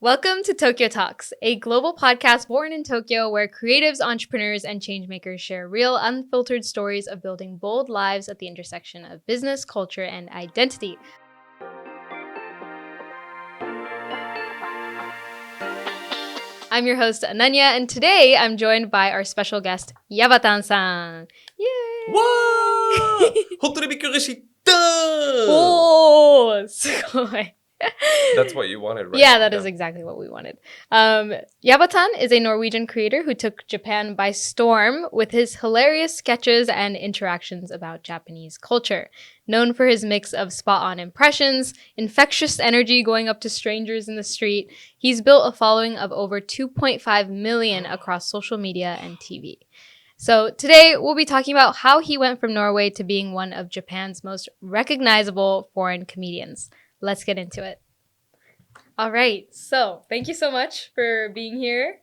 Welcome to TokyoTalks, a global podcast born in Tokyo where creatives, entrepreneurs, and changemakers share real, unfiltered stories of building bold lives at the intersection of business, culture, and identity. I'm your host, Ananya, and today I'm joined by our special guest, Yabatan-san. Yay! わー本当にびっくりした Oh, すごい. That's what you wanted, right? Yeah, that is exactly what we wanted. Yabatan is a Norwegian creator who took Japan by storm with his hilarious sketches and interactions about Japanese culture. Known for his mix of spot-on impressions, infectious energy going up to strangers in the street, he's built a following of over 2.5 million across social media and TV. So today we'll be talking about how he went from Norway to being one of Japan's most recognizable foreign comedians. Let's get into it. All right. So thank you so much for being here.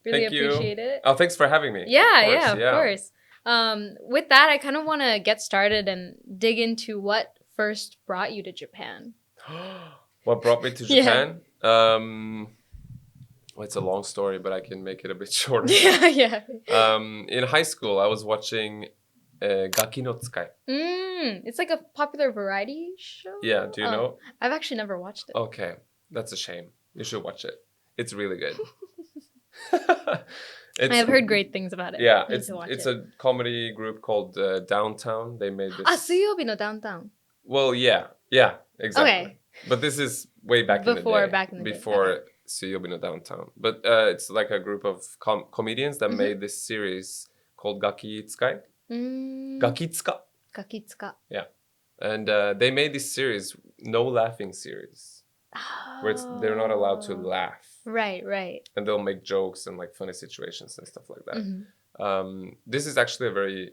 Really Thank you. appreciate it. Oh, thanks for having me. Of course. With that, I kind of want to get started and dig into what first brought you to Japan. What brought me to Japan? Well, it's a long story, but I can make it a bit shorter. Yeah. In high school, I was watching Gaki no Tsukai. It's like a popular variety show. Yeah, do you know? I've actually never watched it. Okay, that's a shame. You should watch it. It's really good. I have heard great things about it. Yeah, it's a comedy group called Downtown. They made this. 水曜日の Downtown. Well, yeah, exactly. Okay. But this is way back in the day. Back in the before day. Okay. 水曜日の Downtown. But it's like a group of comedians that made this series called Gaki Tsukai. Gaki Tsuka. Gaki Tsuka. Yeah. And they made this series, no laughing series, where they're not allowed to laugh. Right. And they'll make jokes and like funny situations and stuff like that. This is actually a very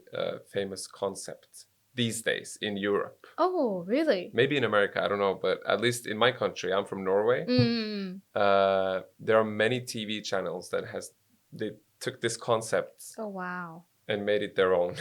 famous concept these days in Europe. Oh, really? Maybe in America, I don't know, but at least in my country, I'm from Norway. There are many TV channels that they took this concept. Oh, wow. And made it their own.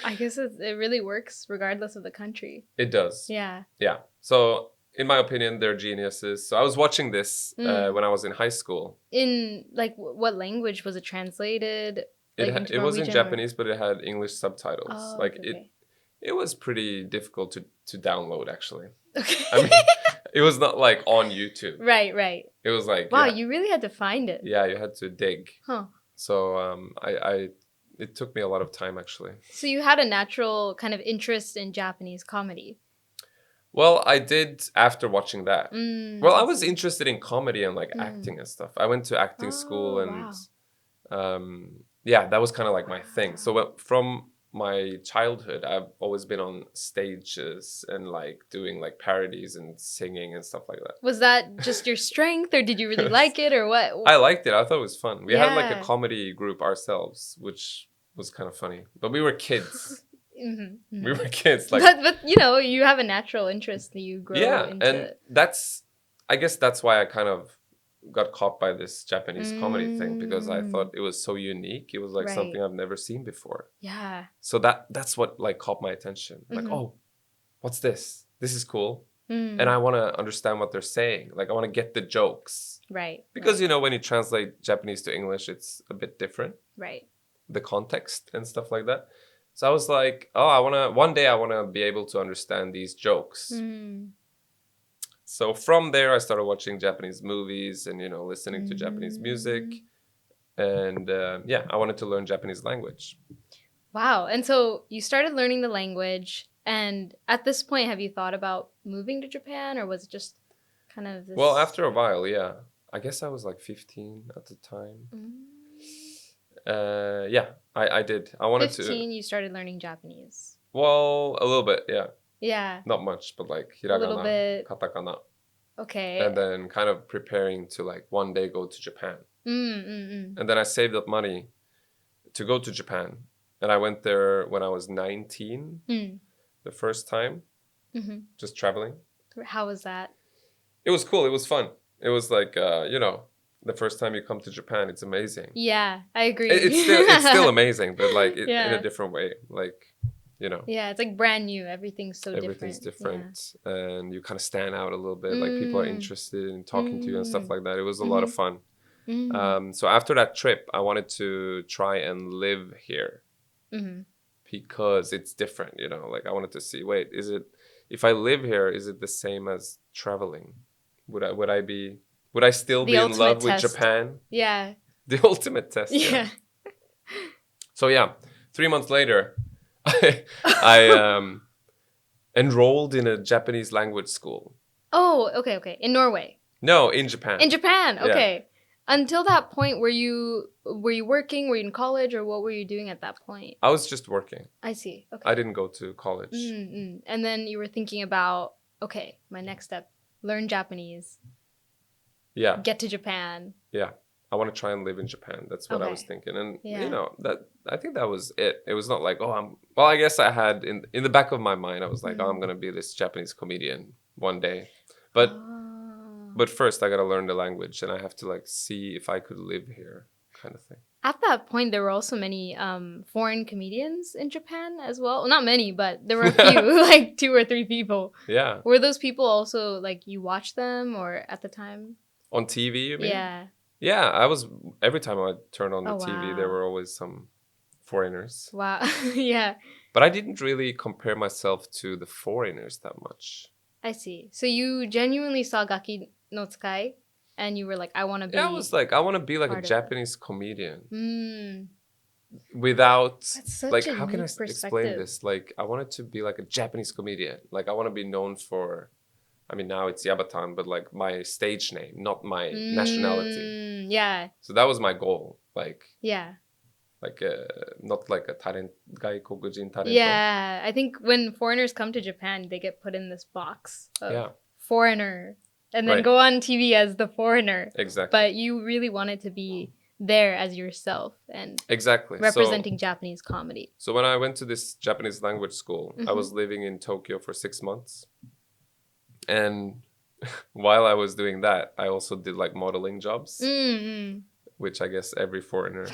I guess it really works regardless of the country. It does. Yeah. Yeah. So in my opinion, they're geniuses. So I was watching this when I was in high school. In like what language was it translated? It was in Japanese, but it had English subtitles. Oh, like okay. it was pretty difficult to download actually. Okay. I mean, it was not like on YouTube. Right. It was like wow, you really had to find it. Yeah, you had to dig. Huh. So it took me a lot of time actually. So you had a natural kind of interest in Japanese comedy. Well, I did after watching that. Well, I was interested in comedy and like acting and stuff. I went to acting school and that was kind of like my thing. So from my childhood, I've always been on stages and like doing like parodies and singing and stuff like that. Was that just your strength or did you really like it or what? I liked it. I thought it was fun. We had like a comedy group ourselves, which was kind of funny. But we were kids. We were kids. Like, but you know, you have a natural interest that you grow into. And I guess that's why I kind of got caught by this Japanese comedy thing because I thought it was so unique. It was like something I've never seen before. Yeah. So that's what like caught my attention. Like, oh, what's this? This is cool. And I want to understand what they're saying. Like, I want to get the jokes. Right. Because, you know, when you translate Japanese to English, it's a bit different. Right. The context and stuff like that. So I was like, oh, one day I want to be able to understand these jokes. So from there, I started watching Japanese movies and, you know, listening to Japanese music. And I wanted to learn Japanese language. Wow. And so you started learning the language. And at this point, have you thought about moving to Japan or was it just kind of this... Well, after a while, yeah. I guess I was like 15 at the time. I did. I wanted 15, you started learning Japanese. Well, a little bit, yeah. Yeah. Not much, but like hiragana, katakana. Okay. And then kind of preparing to like one day go to Japan. And then I saved up money to go to Japan. And I went there when I was 19, the first time, just traveling. How was that? It was cool. It was fun. It was like, you know, the first time you come to Japan, it's amazing. Yeah, I agree. It's still amazing, but like in a different way. Like you know. Yeah, it's like brand new. Everything's so Everything's different. different, and you kind of stand out a little bit. Yeah. Like people are interested in talking to you and stuff like that. It was a lot of fun. Mm. So after that trip, I wanted to try and live here because it's different, you know. Like I wanted to see, wait, is it, if I live here, is it the same as traveling? Would I still The be in ultimate love with test. Japan? Yeah. The ultimate test. Yeah. So yeah, 3 months later, I enrolled in a Japanese language school. Oh, okay. In Norway. No, in Japan. In Japan. Yeah. Okay. Until that point, were you working? Were you in college, or what were you doing at that point? I was just working. I see. Okay. I didn't go to college. And then you were thinking about, okay, my next step, learn Japanese. Yeah. Get to Japan. Yeah. I want to try and live in Japan. That's what I was thinking. And you know, that I think that was it. It was not like, well, I guess I had in the back of my mind, I was like, I'm going to be this Japanese comedian one day. But first I got to learn the language, and I have to like see if I could live here, kind of thing. At that point, there were also many foreign comedians in Japan as well. Not many, but there were a few, like 2 or 3 people. Yeah. Were those people also like you watched them, or at the time? On TV, you mean? Yeah. Yeah, I was, every time I turned on the TV, there were always some foreigners. Wow. Yeah. But I didn't really compare myself to the foreigners that much. I see. So you genuinely saw Gaki no Tsukai, and you were like, I want to be... Yeah, I was like, I want to be like a Japanese comedian. Without... That's such like, a how can I neat explain this? Like, I wanted to be like a Japanese comedian. Like, I want to be known for... I mean, now it's Yabatan, but like my stage name, not my nationality. Yeah. So that was my goal. Like... Yeah. Like, not like a talent, gaikokujin talent. Yeah, I think when foreigners come to Japan, they get put in this box of foreigner, and then go on TV as the foreigner. Exactly. But you really wanted to be there as yourself and representing Japanese comedy. So when I went to this Japanese language school, I was living in Tokyo for 6 months. And while I was doing that, I also did like modeling jobs, which I guess every foreigner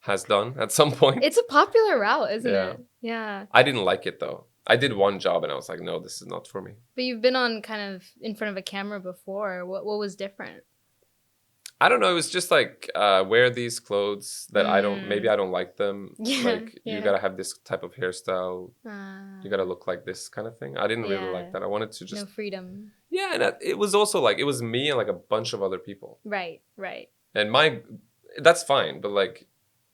has done at some point. It's a popular route, isn't it? Yeah. I didn't like it though. I did one job and I was like, no, this is not for me. But you've been on kind of in front of a camera before. What was different? I don't know. It was just like, wear these clothes that maybe I don't like them. Like, you gotta have this type of hairstyle. You gotta look like this kind of thing. I didn't really like that. I wanted to just... No freedom. Yeah, and it was also like, it was me and like a bunch of other people. Right. And that's fine, but like,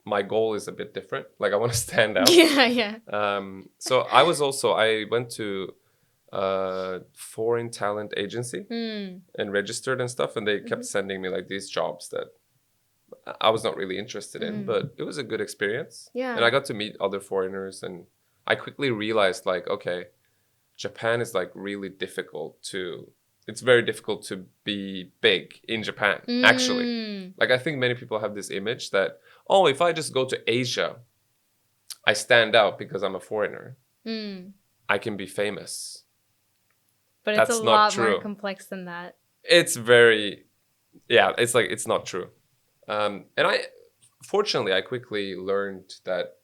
my goal is a bit different. Like, I want to stand out. Yeah. So I went to a foreign talent agency and registered and stuff, and they kept sending me like these jobs that I was not really interested in, but it was a good experience. Yeah. And I got to meet other foreigners, and I quickly realized like, okay, Japan is like really difficult to... It's very difficult to be big in Japan, actually. Like, I think many people have this image that, oh, if I just go to Asia, I stand out because I'm a foreigner. I can be famous. But it's a lot more complex than that. It's very... Yeah, it's like, it's not true. And fortunately, I quickly learned that,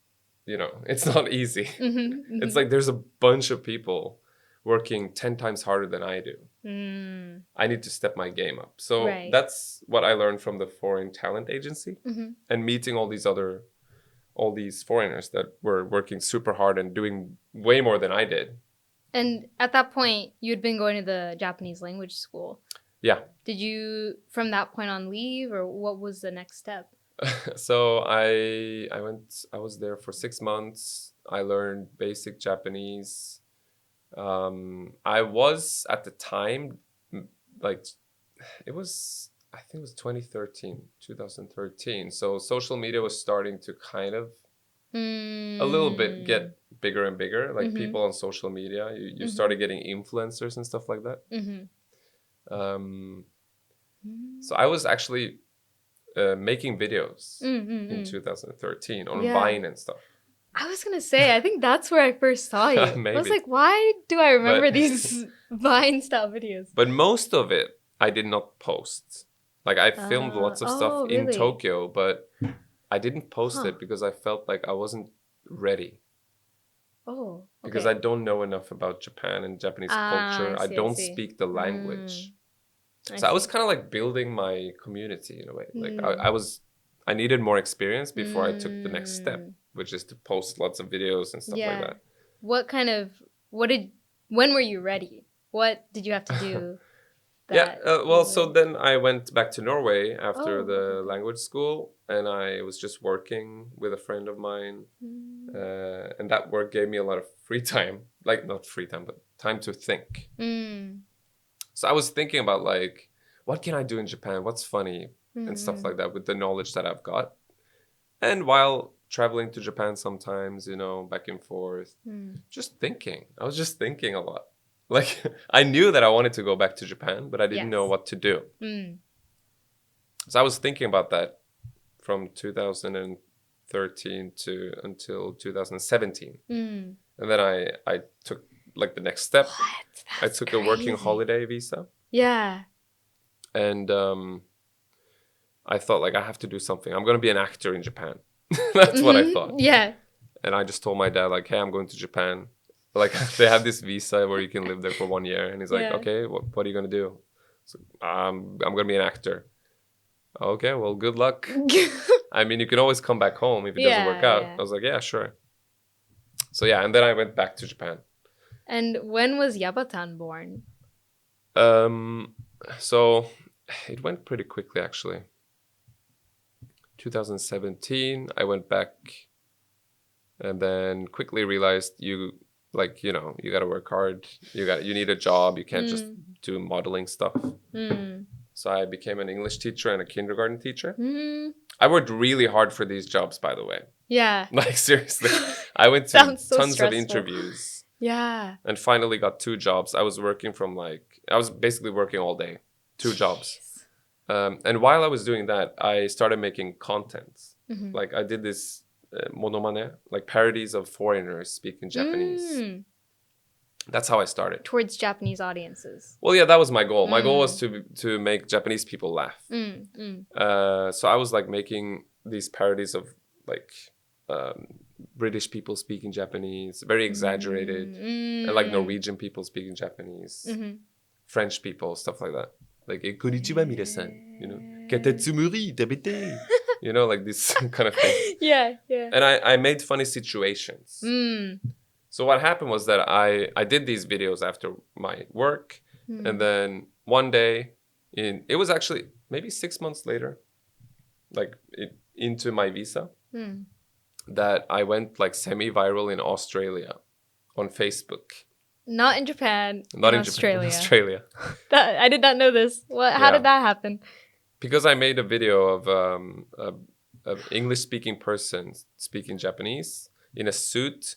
you know, it's not easy. It's like there's a bunch of people working 10 times harder than I do. I need to step my game up. So that's what I learned from the foreign talent agency, and meeting all these foreigners that were working super hard and doing way more than I did. And at that point, you'd been going to the Japanese language school. Yeah. Did you, from that point on, leave, or what was the next step? So I was there for 6 months. I learned basic Japanese. I was at the time, like, I think it was 2013. So social media was starting to kind of a little bit get bigger and bigger. Like, people on social media, you started getting influencers and stuff like that. So I was actually making videos in 2013 on Vine and stuff. I was going to say, I think that's where I first saw you. I was like, why do I remember these Vine-style videos? But most of it, I did not post. Like, I filmed lots of stuff in Tokyo, but I didn't post it because I felt like I wasn't ready. Oh, because okay. I don't know enough about Japan and Japanese culture. I I don't see. speak the language. I So I was see. kind of like building my community in a way. Like Mm. I needed more experience before I took the next step, Mm. which is to post lots of videos and stuff like Yeah. that. What kind of, what did, when were you ready? What did you have to do Yeah, that well, you so were, then I went back to Norway after oh, okay, the okay. language school, and I was just working with a friend of mine. And that work gave me a lot of free time. Like, not free time, but time to think. So I was thinking about, like, what can I do in Japan? What's funny? And stuff like that with the knowledge that I've got. And while traveling to Japan sometimes, back and forth, just thinking. I was just thinking a lot. Like, I knew that I wanted to go back to Japan, but I didn't know Yes. what to do. So I was thinking about that from 2013 to until 2017. And then I took like the next step. What? I That's took a working crazy. holiday visa. Yeah. And I thought, like, I have to do something. I'm going to be an actor in Japan. That's what I thought. Yeah. And I just told my dad, like, hey, I'm going to Japan. Like, they have this visa where you can live there for 1 year. And he's like, Yeah. okay, what are you going to do? So, I'm going to be an actor. Okay, well, good luck. I mean, you can always come back home if it doesn't work out. Yeah. I was like, yeah, sure. So, yeah, and then I went back to Japan. And when was Yabatan born? So it went pretty quickly, actually. 2017, I went back and then quickly realized you got to work hard. You need a job. You can't just do modeling stuff. So I became an English teacher and a kindergarten teacher. I worked really hard for these jobs, by the way. Yeah. Like, seriously. I went to Sounds so tons stressful. of interviews. Yeah. And finally got 2 jobs. I was basically working all day. 2 jobs. And while I was doing that, I started making content. Like, I did this monomane, like parodies of foreigners speaking Japanese. That's how I started. Towards Japanese audiences. Well, yeah, that was my goal. My goal was to make Japanese people laugh. So I was like making these parodies of like British people speaking Japanese, very exaggerated, and like Norwegian people speaking Japanese, French people, stuff like that. Like, konnichiwa minasan, katetsumuri tabete, like this kind of thing. Yeah, yeah. And I made funny situations. So what happened was that I did these videos after my work, and then one day, it was actually maybe 6 months later, like into my visa, that I went like semi-viral in Australia on Facebook. Not in Japan. Not in Australia. Japan, in Australia. I did not know this. How did that happen? Because I made a video of an English-speaking person speaking Japanese in a suit.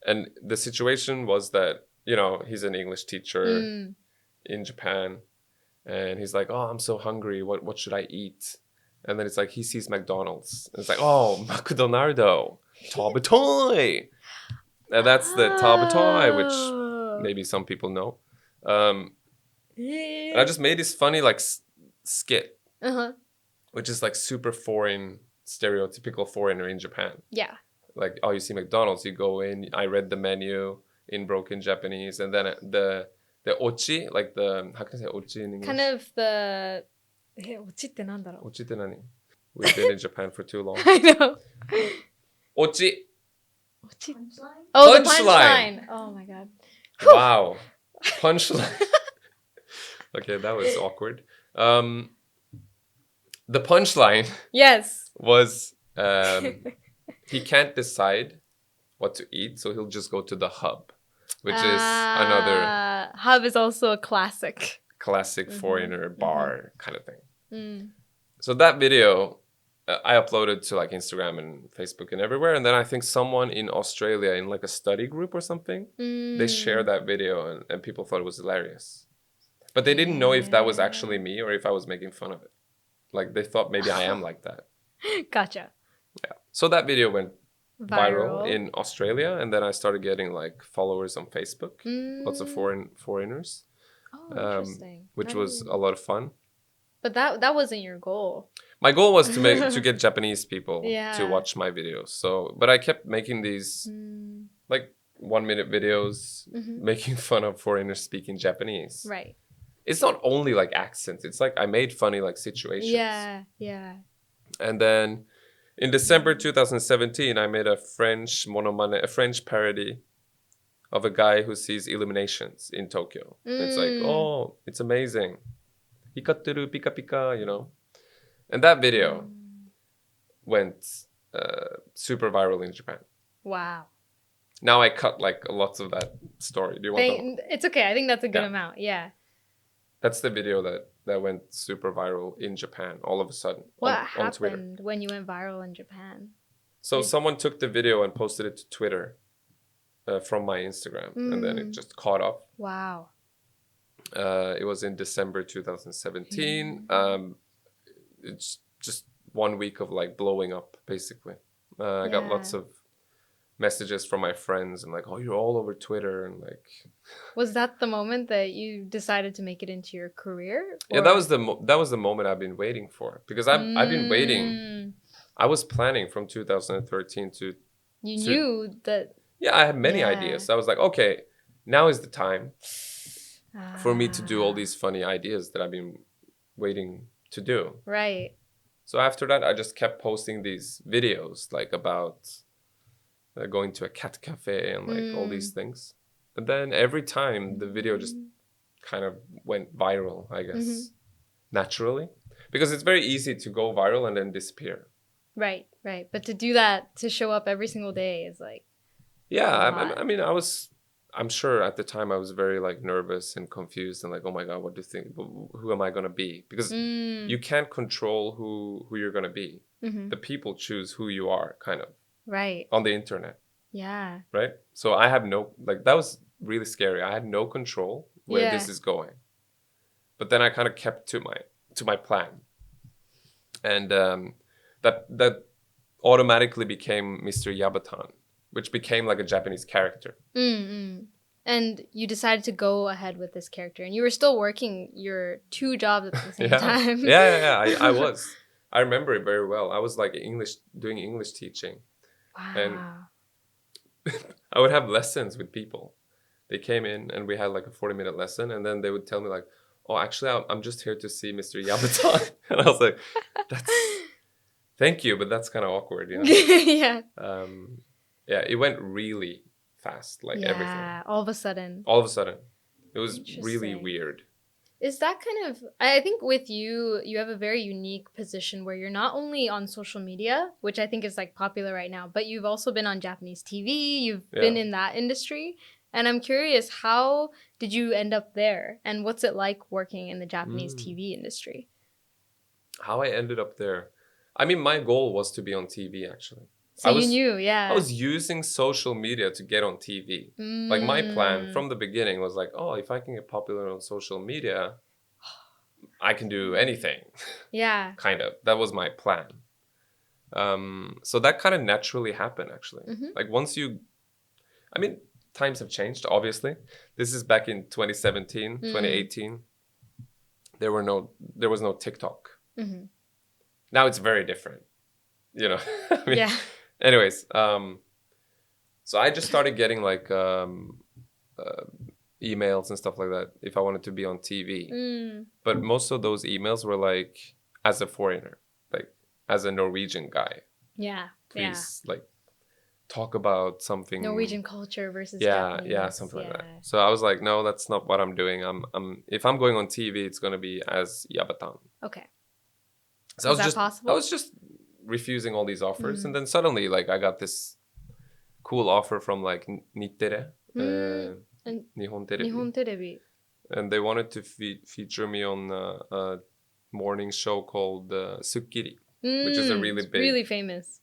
And the situation was that, he's an English teacher in Japan. And he's like, oh, I'm so hungry. What should I eat? And then it's like, he sees McDonald's. And it's like, oh, McDonaldo, Tabatoy. And that's the Tabatoy, which maybe some people know. And I just made this funny, like, skit. Which is, like, super foreign, stereotypical foreigner in Japan. Yeah. Like, oh, you see McDonald's, you go in, I read the menu in broken Japanese, and then the ochi, like how can I say ochi in English? Kind of the... ochi ってなんだろう? Ochi って何? We've been in Japan for too long. I know. Ochi. Punchline? Oh, the punchline. Oh my god. Wow. Punchline. Okay, that was awkward. The punchline. Yes. Was... he can't decide what to eat, so he'll just go to the hub, which is another... Hub is also a classic foreigner bar kind of thing. So that video, I uploaded to like Instagram and Facebook and everywhere. And then I think someone in Australia in like a study group or something, they shared that video and people thought it was hilarious. But they didn't know if that was actually me or if I was making fun of it. Like, they thought maybe I am like that. Gotcha. Yeah. So that video went viral in Australia, and then I started getting like followers on Facebook, lots of foreigners. Oh, interesting. Which was a lot of fun. But that wasn't your goal. My goal was to get Japanese people to watch my videos. So, but I kept making these like 1-minute videos making fun of foreigners speaking Japanese. Right. It's not only like accents. It's like I made funny like situations. Yeah, yeah. And then in December 2017, I made a French monomane, a French parody of a guy who sees illuminations in Tokyo. It's like, oh, it's amazing. Hikatteru pika pika, you know. And that video went super viral in Japan. Wow. Now I cut like lots of that story. Do you want that? It's okay. I think that's a good amount. Yeah. That's the video that went super viral in Japan all of a sudden. What on Twitter. happened when you went viral in Japan? So someone took the video and posted it to Twitter from my Instagram, and then it just caught up. Wow. It was in December 2017. It's just 1 week of like blowing up, basically. I got lots of messages from my friends and like, oh, you're all over Twitter, and like. Was that the moment that you decided to make it into your career? Yeah, that was the moment I've been waiting for, because I've been waiting. I was planning from 2013 to. You knew that. Yeah, I had many ideas. I was like, okay, now is the time for me to do all these funny ideas that I've been waiting to do. Right. So after that, I just kept posting these videos like about going to a cat cafe and like all these things. And then every time the video just kind of went viral, I guess, naturally. Because it's very easy to go viral and then disappear. Right, right. But to do that, to show up every single day is like. Yeah, I mean, I'm sure at the time I was very like nervous and confused and like, oh my God, what do you think? Who am I going to be? Because you can't control who you're going to be. The people choose who you are, kind of. Right. On the internet. Yeah. Right? So I have that was really scary. I had no control where this is going. But then I kind of kept to my plan. And that automatically became Mr. Yabatan, which became like a Japanese character. And you decided to go ahead with this character, and you were still working your 2 jobs at the same time. Yeah. I was. I remember it very well. I was like doing English teaching. Wow. And I would have lessons with people. They came in and we had like a 40-minute lesson, and then they would tell me like, oh, actually, I'm just here to see Mr. Yabatan. And I was like, thank you, but that's kind of awkward, you know? Yeah. Yeah, it went really fast, like everything. Yeah, all of a sudden. It was really weird. Is that kind of, I think with you have a very unique position where you're not only on social media, which I think is like popular right now, but you've also been on Japanese TV, you've been in that industry. And I'm curious, how did you end up there? And what's it like working in the Japanese TV industry? How I ended up there? I mean, my goal was to be on TV, actually. So you knew, yeah. I was using social media to get on TV. Like my plan from the beginning was like, oh, if I can get popular on social media, I can do anything. Yeah. Kind of. That was my plan. So that kind of naturally happened, actually. Like I mean, times have changed, obviously. This is back in 2017, 2018. There was no TikTok. Now it's very different. You know? I mean, yeah. Anyways, so I just started getting like emails and stuff like that if I wanted to be on TV. But most of those emails were like, as a foreigner, like as a Norwegian guy. Yeah. Please, like, talk about something. Norwegian culture versus Japanese. Yeah, something like that. So I was like, no, that's not what I'm doing. If I'm going on TV, it's gonna be as Yabatan. Okay. So was that possible? I was just refusing all these offers, and then suddenly like I got this cool offer from like Nittere, Nihon Terebi, and they wanted to feature me on a morning show called Sukkiri, which is a really big, really famous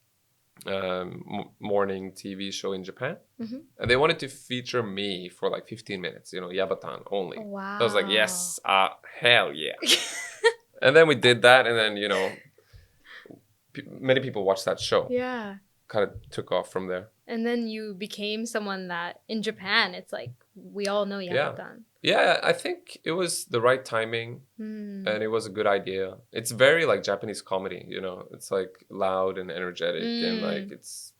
morning TV show in Japan. And they wanted to feature me for like 15 minutes, you know, Yabatan only. Wow. I was like, yes, hell yeah. And then we did that, and then, you know, many people watched that show. Yeah. Kind of took off from there. And then you became someone that in Japan, it's like, we all know Yabatan. Yeah, I think it was the right timing and it was a good idea. It's very like Japanese comedy, you know, it's like loud and energetic and like it's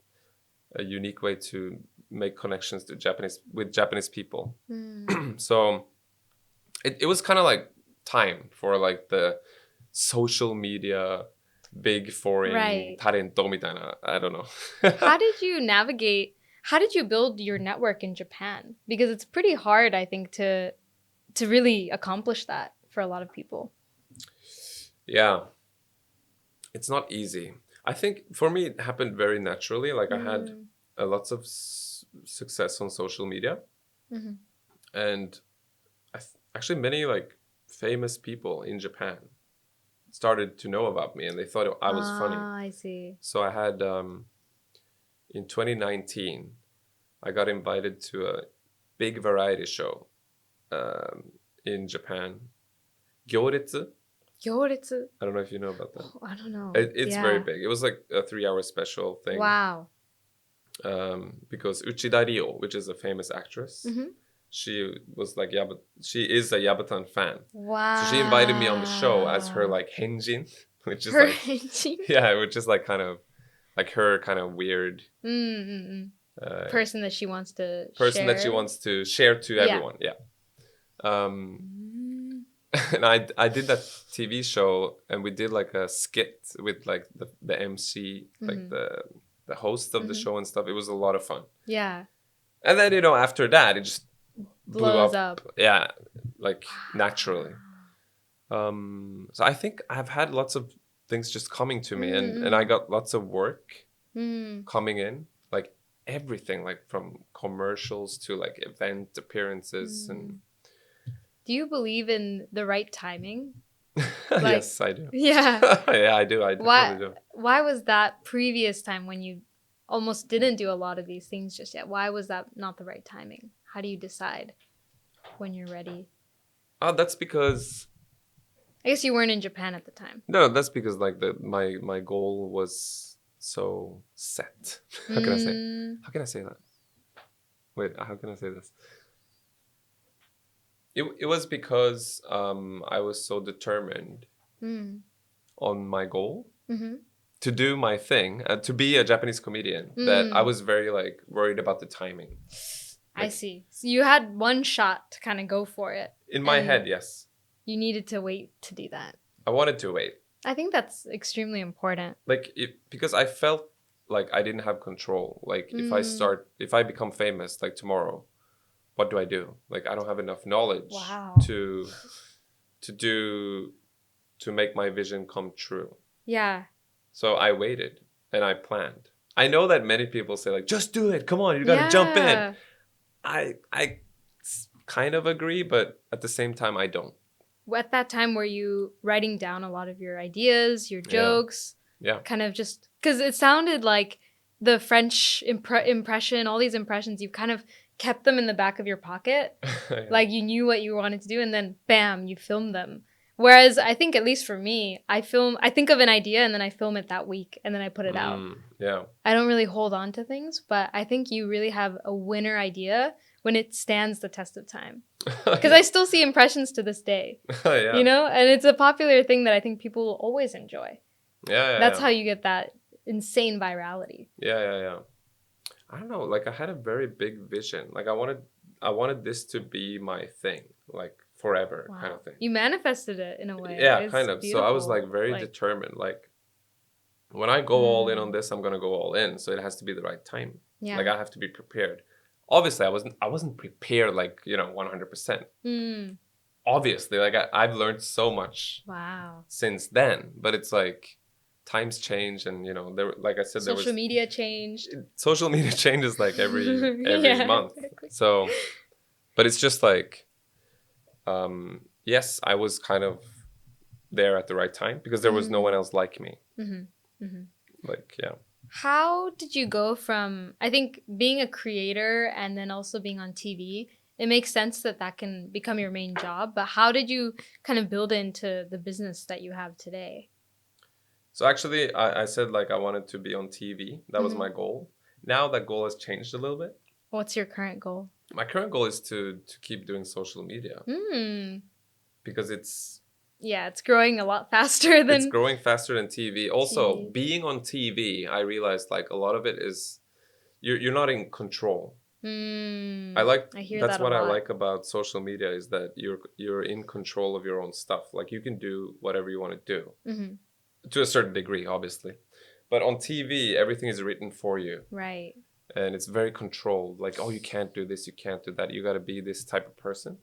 a unique way to make connections to Japanese people. So it was kind of like time for like the social media big foreign talento みたいな, I don't know. How did you build your network in Japan? Because it's pretty hard, I think, to really accomplish that for a lot of people. Yeah. It's not easy. I think for me, it happened very naturally. Like I had lots of success on social media. And actually many like famous people in Japan started to know about me and they thought I was funny. I see. So I had, in 2019, I got invited to a big variety show in Japan. Gyoretsu? Gyoretsu? I don't know if you know about that. Oh, I don't know. It's very big. It was like a 3-hour special thing. Wow. Because Uchida Ryo, which is a famous actress, she was like she is a Yabatan fan. Wow. So she invited me on the show as her like henjin, which is her like henjin? Yeah, which is like kind of like her kind of weird person that she wants to share to everyone. Yeah. And I did that TV show and we did like a skit with like the MC, like the host of the show and stuff. It was a lot of fun. Yeah. And then, after that, it just blows up. Yeah, like naturally. So I think I've had lots of things just coming to me and I got lots of work coming in, like everything, like from commercials to like event appearances. And do you believe in the right timing? Yes, I do. Yeah. Yeah, I do. I definitely do. Why was that previous time when you almost didn't do a lot of these things just yet? Why was that not the right timing? How do you decide when you're ready? Oh, that's because I guess you weren't in Japan at the time. No, that's because like my goal was so set. How can I say that? Wait, how can I say this? It was because I was so determined on my goal to do my thing, to be a Japanese comedian, that I was very like worried about the timing. I see. So you had one shot to kind of go for it. In my head, yes. You needed to wait to do that. I wanted to wait. I think that's extremely important. Because I felt like I didn't have control. Like if I become famous like tomorrow, what do I do? Like I don't have enough knowledge to make my vision come true. Yeah. So I waited and I planned. I know that many people say like, just do it. Come on, you got to jump in. I kind of agree, but at the same time, I don't. At that time, were you writing down a lot of your ideas, your jokes? Yeah. Kind of just because it sounded like the French impression, all these impressions, you kind of kept them in the back of your pocket. Like you knew what you wanted to do and then bam, you filmed them. Whereas I think, at least for me, I think of an idea and then I film it that week and then I put it out. Yeah. I don't really hold on to things, but I think you really have a winner idea when it stands the test of time. Because I still see impressions to this day. Yeah. And it's a popular thing that I think people will always enjoy. Yeah. That's how you get that insane virality. Yeah. I don't know. Like I had a very big vision. Like I wanted this to be my thing, like forever kind of thing. You manifested it in a way. Yeah, it's kind of. beautiful. So I was like very determined. Like when I go all in on this, I'm gonna go all in. So it has to be the right time. Yeah. Like I have to be prepared. Obviously, I wasn't prepared like 100%. Obviously, like I've learned so much. Since then, but it's like times change, and there, like I said, social media changed. Social media changes like every month. So, but it's just like, yes, I was kind of there at the right time because there was no one else like me. Like, yeah. How did you go from, I think, being a creator and then also being on TV? It makes sense that can become your main job, but how did you kind of build into the business that you have today? So actually, I said like I wanted to be on TV. That was my goal. Now that goal has changed a little bit. What's your current goal? My current goal is to keep doing social media. Because it's growing a lot faster than... It's growing faster than TV. Also, being on TV, I realized like a lot of it is... You're not in control. I hear That's that a what I lot. like about social media, is that you're in control of your own stuff. Like, you can do whatever you want to do to a certain degree, obviously. But on TV, everything is written for you. Right. And it's very controlled. Like, oh, you can't do this, you can't do that. You got to be this type of person,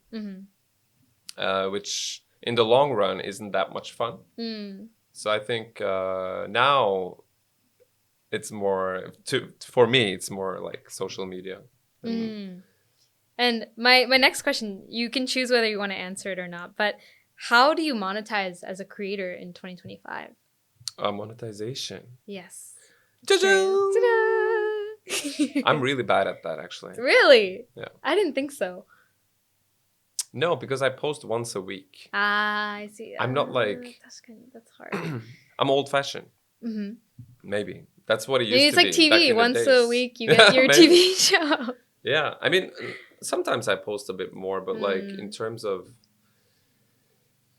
which in the long run isn't that much fun. So I think now it's more for me. It's more like social media. And my next question, you can choose whether you want to answer it or not, but how do you monetize as a creator in 2025? Monetization. Yes. I'm really bad at that, actually. Really? Yeah. I didn't think so. No, because I post once a week. Ah, I see. I'm not like... That's hard. I'm old-fashioned. Maybe. That's what it Maybe used it's to like be back TV. in the Once days. a week you get your TV show. Yeah. I mean, sometimes I post a bit more, but like in terms of...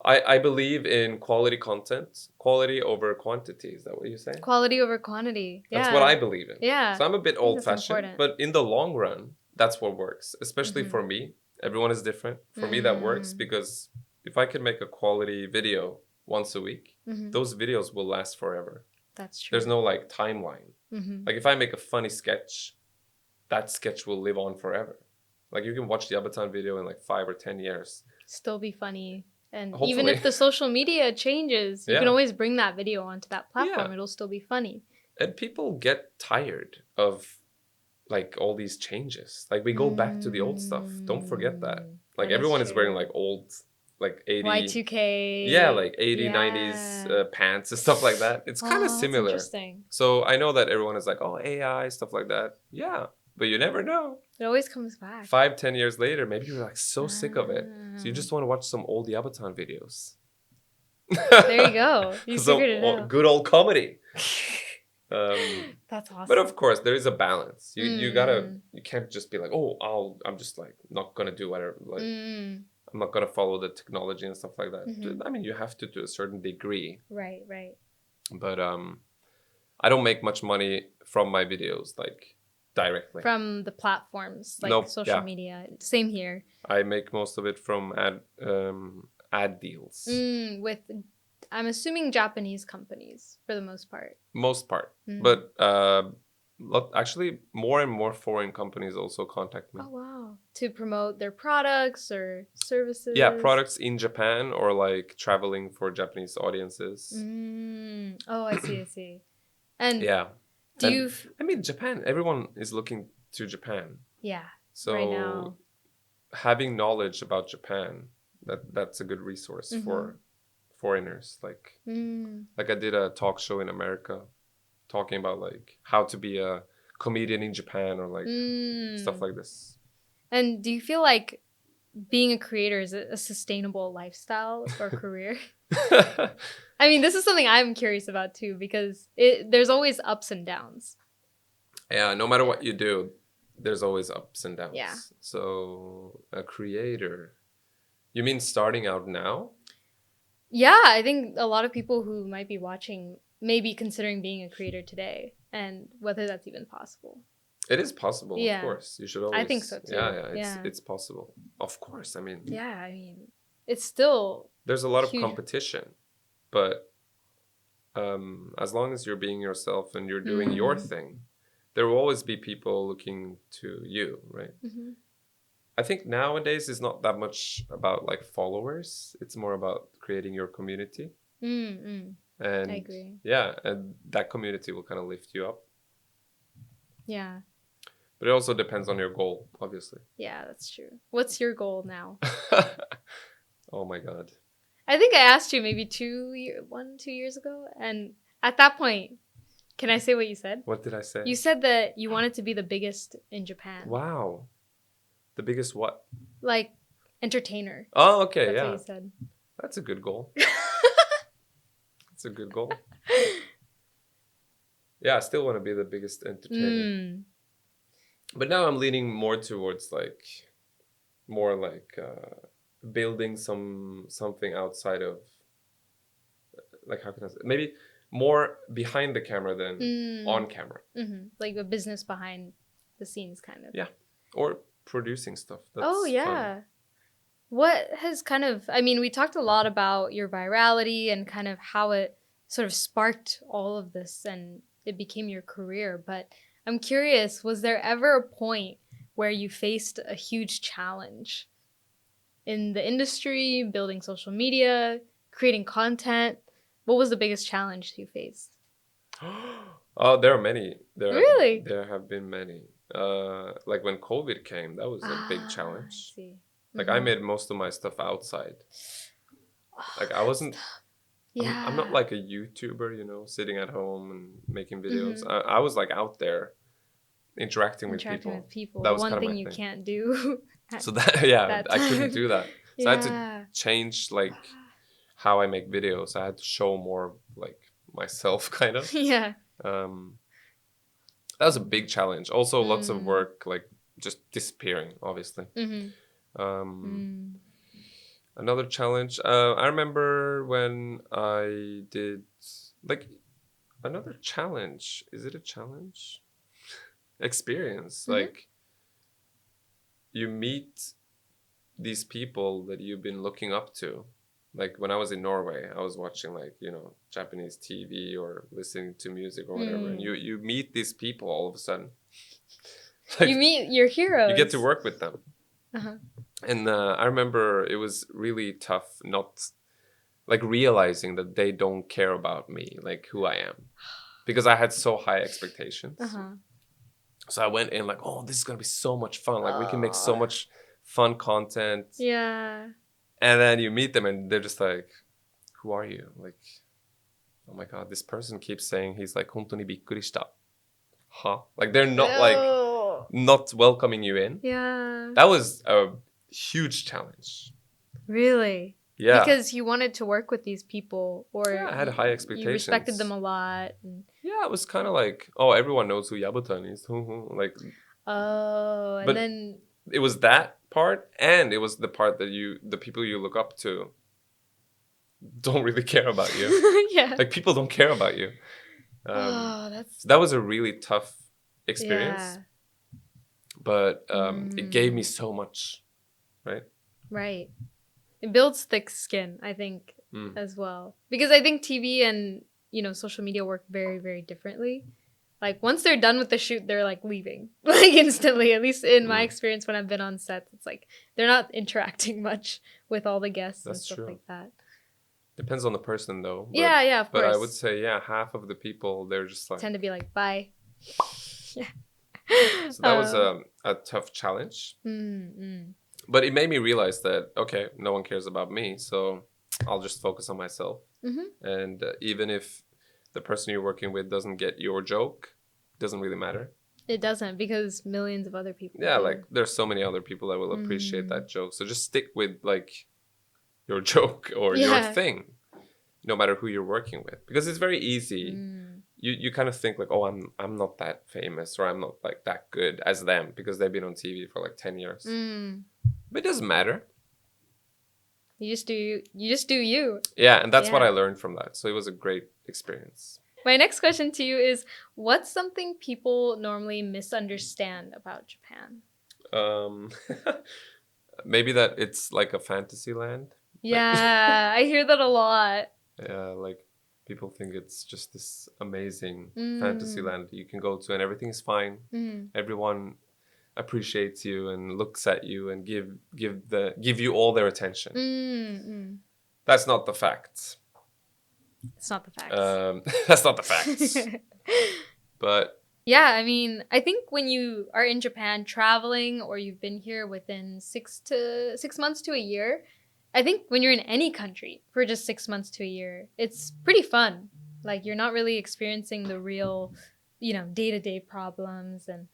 I believe in quality content. Quality over quantity. Is that what you say? Quality over quantity. Yeah. That's what I believe in. Yeah. So I'm a bit old-fashioned, but in the long run, that's what works. Especially for me. Everyone is different. For me, that works because if I can make a quality video once a week, those videos will last forever. That's true. There's no like timeline. Like, if I make a funny sketch, that sketch will live on forever. Like, you can watch the Yabatan video in like 5 or 10 years. Still be funny. And Hopefully. even if the social media changes, you can always bring that video onto that platform. Yeah. It'll still be funny. And people get tired of like all these changes. Like, we go back to the old stuff. Don't forget that. Like, That is everyone is true. wearing like old, like 80... Y2K. Yeah, like 80, Yeah. 90s pants and stuff like that. It's kind of That's similar. interesting. So I know that everyone is like, oh, AI, stuff like that. Yeah, but you never know. It always comes back. 5-10 years later, maybe you're like so sick of it. So you just want to watch some old Yabatan videos. There you go. You figured it out. Good old comedy. That's awesome. But of course, there is a balance. You can't just be like, oh, I'm just like not gonna do whatever. Like, I'm not gonna follow the technology and stuff like that. I mean, you have to a certain degree. Right. But I don't make much money from my videos, like directly. From the platforms, like social media. Same here. I make most of it from ad deals. With, I'm assuming, Japanese companies for the most part. Most part. But actually, more and more foreign companies also contact me. Oh, wow. To promote their products or services? Yeah, products in Japan, or like traveling for Japanese audiences. Oh, I see. And yeah. I mean, Japan, everyone is looking to Japan. Yeah. So right now, having knowledge about Japan, that's a good resource for foreigners. Like I did a talk show in America talking about like how to be a comedian in Japan, or like stuff like this. And do you feel like being a creator is a sustainable lifestyle or career? I mean, this is something I'm curious about too, because there's always ups and downs. Yeah, no matter what you do, there's always ups and downs. Yeah. So a creator, you mean starting out now? Yeah, I think a lot of people who might be watching may be considering being a creator today, and whether that's even possible. It is possible, Yeah. of course. You should always... I think so too. Yeah, it's possible. Of course, I mean... Yeah, I mean, it's still... There's a lot huge. of competition, but as long as you're being yourself and you're doing your thing, there will always be people looking to you, right? I think nowadays it's not that much about like followers. It's more about creating your community. And I agree. Yeah, and that community will kind of lift you up. Yeah. But it also depends on your goal, obviously. Yeah, that's true. What's your goal now? Oh my God. I think I asked you maybe 2 years ago. And at that point, can I say what you said? What did I say? You said that you wanted to be the biggest in Japan. Wow. The biggest what? Like, entertainer. Oh, okay, That's yeah. what you said. That's a good goal. That's a good goal. Yeah, I still want to be the biggest entertainer. But now I'm leaning more towards building something outside of, like, how can I say, maybe more behind the camera than on camera. Like a business behind the scenes, kind of. Yeah. or producing stuff. That's Oh, fun. yeah. What has kind of, I mean, we talked a lot about your virality and kind of how it sort of sparked all of this and it became your career. But I'm curious, was there ever a point where you faced a huge challenge in the industry, building social media, creating content? What was the biggest challenge you faced? Oh, there are many. Really? There have been many. Like when COVID came, that was a big I challenge. see. Like I made most of my stuff outside. Oh, Like I that's wasn't. tough. I'm not Yeah. like a YouTuber, you know, sitting at home and making videos. Mm-hmm. I was like out there interacting with Interacting people. with people. That The was one kind of my thing you thing. can't do at So that yeah, that I couldn't time. do that. So I had to Yeah. change like how I make videos. I had to show more like myself, kind of. Yeah. Um, that was a big challenge. Also, lots of Mm. work, like just disappearing, obviously. Mm-hmm. Um, Mm. Another challenge. I remember when I did like another challenge. Is it a challenge? Experience. Mm-hmm. Like you meet these people that you've been looking up to. Like when I was in Norway, I was watching like, you know, Japanese TV or listening to music or whatever. And Mm. you meet these people all of a sudden. You Like meet your you get to heroes. work with them. Uh-huh. And I remember it was really tough not like realizing that they don't care about me, like who I am, because I had so high expectations. Uh-huh. So I went in like, oh, this is gonna be so much fun. Like we can make so Oh. much fun content. Yeah. And then you meet them and they're just like, who are you? Like, oh my god, this person keeps saying he's like hontoni bikkurishita. Huh? Like they're not like Oh. not welcoming you in. Yeah. That was a huge challenge. Really? Yeah. Because you wanted to work with these people or Yeah, I had high you respected them expectations. a lot. And... Yeah, it was kind of like, oh, everyone knows who Yabatan is. Like, Oh, and but then it was that part, and it was the part that the people you look up to, don't really care about you. yeah. Like people don't care about you. Oh, that's So that was a really tough experience, yeah. but it gave me Mm, so much, right? right. It builds thick skin, I think, Mm. as well. Because I think TV and, social media work very, very differently. Like once they're done with the shoot, they're like leaving like instantly. At least in my Mm. experience when I've been on sets, it's like they're not interacting much with all the guests and That's stuff true. like that. Depends on the person though. But, Yeah, of but I would course. say, yeah, half of the people, they're just like. Tend to be like, bye. Yeah. So that was a tough challenge. But it made me realize that, okay, no one cares about me. So I'll just focus on myself. Mm-hmm. And even if the person you're working with doesn't get your joke, doesn't really matter. It doesn't because millions of other people Yeah, do. like there's so many other people that will appreciate that joke. So just stick with like your joke or your thing, no matter who you're working with, because it's very easy. You kind of think like, oh, I'm not that famous or I'm not like that good as them because they've been on TV for like 10 years. But it doesn't matter. You just do you. You just do you. Yeah, and that's what I learned from that. So it was a great experience. My next question to you is, what's something people normally misunderstand about Japan? Maybe that it's like a fantasy land. Yeah, I hear that a lot. Yeah, like people think it's just this amazing fantasy land that you can go to and everything is fine. Everyone appreciates you and looks at you and give you all their attention. That's not the facts. It's not the facts. That's not the facts. But yeah, I mean, I think when you are in Japan traveling or you've been here within 6 months to a year, I think when you're in any country for just 6 months to a year, it's pretty fun. Like you're not really experiencing the real, day-to-day problems and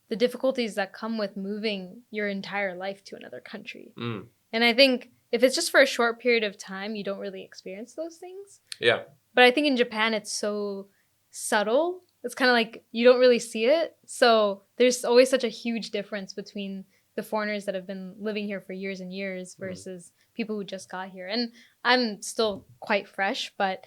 the difficulties that come with moving your entire life to another country. And I think if it's just for a short period of time, you don't really experience those things. Yeah. But I think in Japan, it's so subtle. It's kind of like you don't really see it. So there's always such a huge difference between the foreigners that have been living here for years and years versus people who just got here. And I'm still quite fresh, but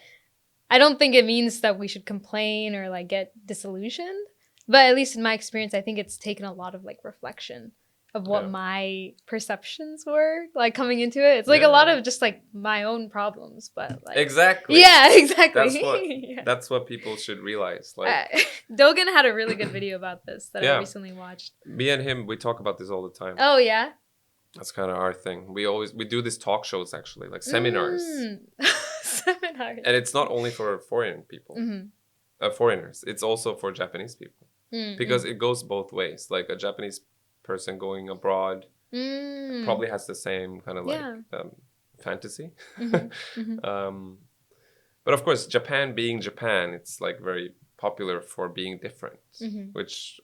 I don't think it means that we should complain or like get disillusioned. But at least in my experience, I think it's taken a lot of like reflection of what Yeah. my perceptions were like coming into it. It's like a lot Yeah. of just like my own problems, but like Exactly. yeah, exactly. Yeah. That's what people should realize. Like, Dogen had a really good video about this that I yeah, recently watched. me and him, we talk about this all the time. Oh yeah. That's kind of our thing. We do these talk shows actually, like seminars, Seminars. and it's not only for foreign people, foreigners. It's also for Japanese people because it goes both ways. Like a Japanese person going abroad probably has the same kind of like fantasy. But of course, Japan being Japan, it's like very popular for being different, which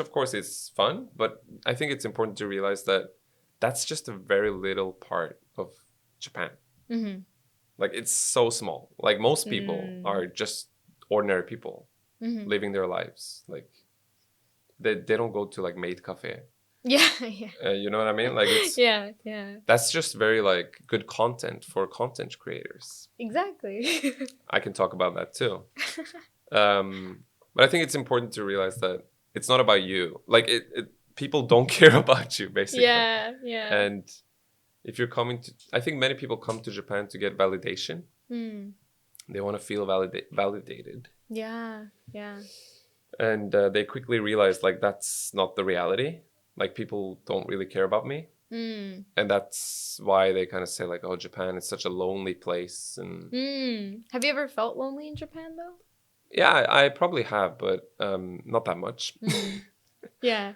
of course is fun. But I think it's important to realize that that's just a very little part of Japan. Like it's so small. Like most people are just ordinary people living their lives. Like they don't go to like maid cafe. Yeah. You know what I mean? Like it's yeah. That's just very like good content for content creators. Exactly. I can talk about that too. But I think it's important to realize that it's not about you. Like people don't care about you basically. Yeah. And if you're coming to, I think many people come to Japan to get validation. They want to feel validated. Yeah. And they quickly realize like that's not the reality. Like people don't really care about me. And that's why they kind of say like, oh, Japan is such a lonely place. And have you ever felt lonely in Japan though? Yeah, I probably have, but not that much. Yeah.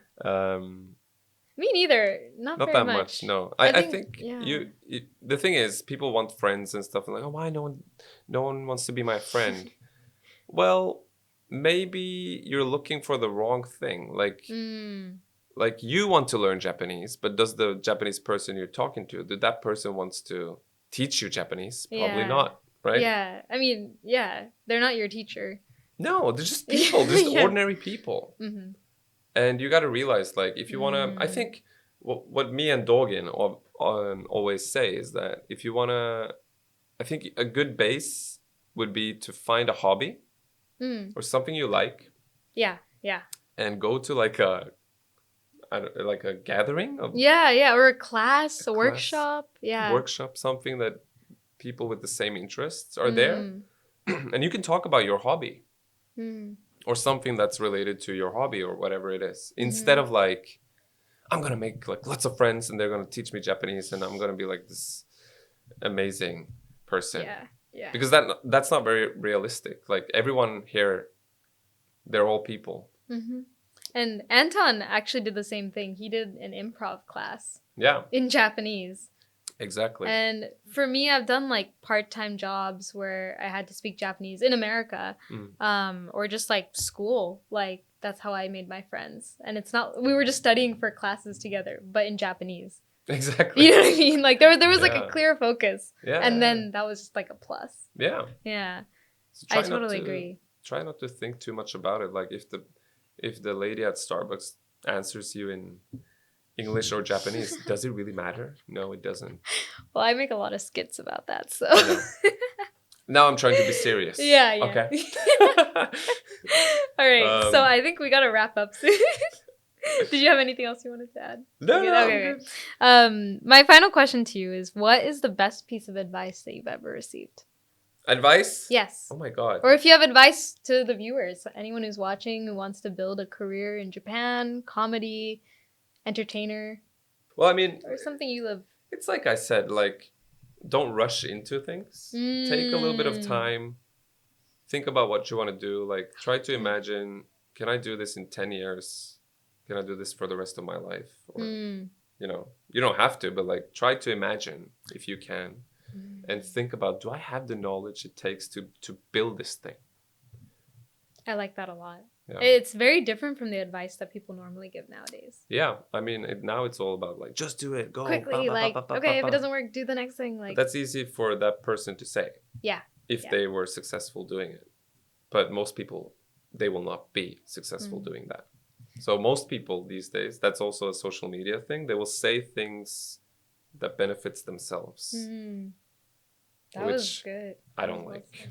Me neither. Not Not very that much. No, I think the thing is, people want friends and stuff, and like, oh, why no one wants to be my friend? Well, maybe you're looking for the wrong thing. Like you want to learn Japanese, but does the Japanese person you're talking to, did that person wants to teach you Japanese? Probably not, right? Yeah. I mean, yeah, they're not your teacher. No, they're just people, just ordinary people. And you got to realize, like, if you want to, I think what me and Dogen always say is that if you want to, I think a good base would be to find a hobby or something you like. Yeah. And go to like a gathering of or a class, a workshop. Yeah. Workshop, something that people with the same interests are there. And you can talk about your hobby. Or something that's related to your hobby or whatever it is. Instead of like, I'm going to make like lots of friends and they're going to teach me Japanese and I'm going to be like this amazing person. Yeah. Because that's not very realistic. Like everyone here, they're all people. And Anton actually did the same thing. He did an improv class. Yeah. In Japanese. Exactly. And for me, I've done like part-time jobs where I had to speak Japanese in America, or just like school. Like that's how I made my friends. And it's not, we were just studying for classes together, but in Japanese. Exactly. You know what I mean? Like there was like a clear focus. Yeah. And then that was just like a plus. Yeah. Yeah. So I totally agree. Try not to think too much about it. Like if the lady at Starbucks answers you in English or Japanese, does it really matter? No, it doesn't. Well, I make a lot of skits about that, so. Now I'm trying to be serious. Yeah. Okay. All right, so I think we gotta wrap up soon. Did you have anything else you wanted to add? No. Okay. My final question to you is, what is the best piece of advice that you've ever received? Advice? Yes. Oh my God. Or if you have advice to the viewers, anyone who's watching who wants to build a career in Japan, comedy, entertainer. Well, I mean, or something you love. It's like I said, like, don't rush into things. Take a little bit of time. Think about what you want to do. Like, try to imagine, can I do this in 10 years? Can I do this for the rest of my life? Or, you know, you don't have to, but like, try to imagine if you can. And think about, do I have the knowledge it takes to build this thing? I like that a lot. Yeah. It's very different from the advice that people normally give nowadays. Yeah, I mean, now it's all about like, just do it, go quickly. Okay, if it doesn't work, do the next thing. Like, but that's easy for that person to say. Yeah. If they were successful doing it, but most people, they will not be successful doing that. So most people these days, that's also a social media thing. They will say things that benefits themselves. That was good. I don't like.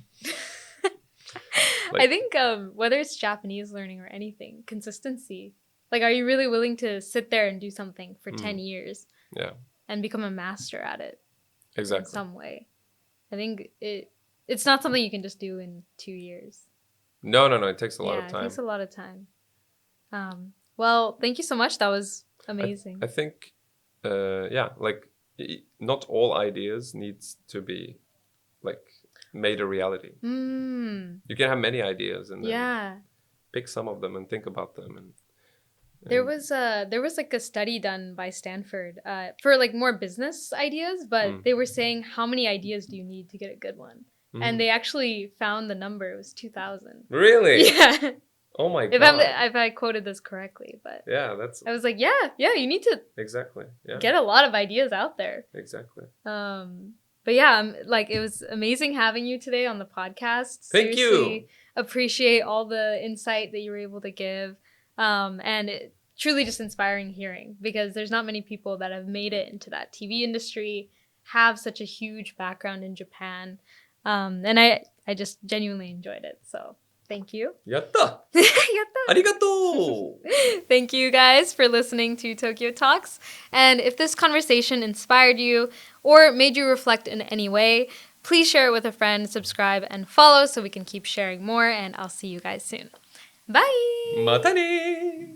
I think whether it's Japanese learning or anything, consistency. Like, are you really willing to sit there and do something for 10 years? Yeah. And become a master at it. Exactly. In some way. I think it's not something you can just do in 2 years. No. It takes a lot of time. Yeah, it takes a lot of time. Well, thank you so much. That was amazing. I think, like, not all ideas needs to be, like, made a reality. You can have many ideas and then pick some of them and think about them. And there was like a study done by Stanford for like more business ideas, but they were saying how many ideas do you need to get a good one? And they actually found the number. It was 2,000. Really? Yeah. Oh my god. If I quoted this correctly, but yeah, that's. I was like, yeah, you need to exactly get a lot of ideas out there. Exactly. But yeah, like it was amazing having you today on the podcast. Thank you. Appreciate all the insight that you were able to give, and truly just inspiring hearing, because there's not many people that have made it into that TV industry, have such a huge background in Japan, and I just genuinely enjoyed it. So. Thank you. Yatta! Yatta! Arigato! Thank you guys for listening to Tokyo Talks. And if this conversation inspired you or made you reflect in any way, please share it with a friend, subscribe, and follow so we can keep sharing more. And I'll see you guys soon. Bye! Mata ne!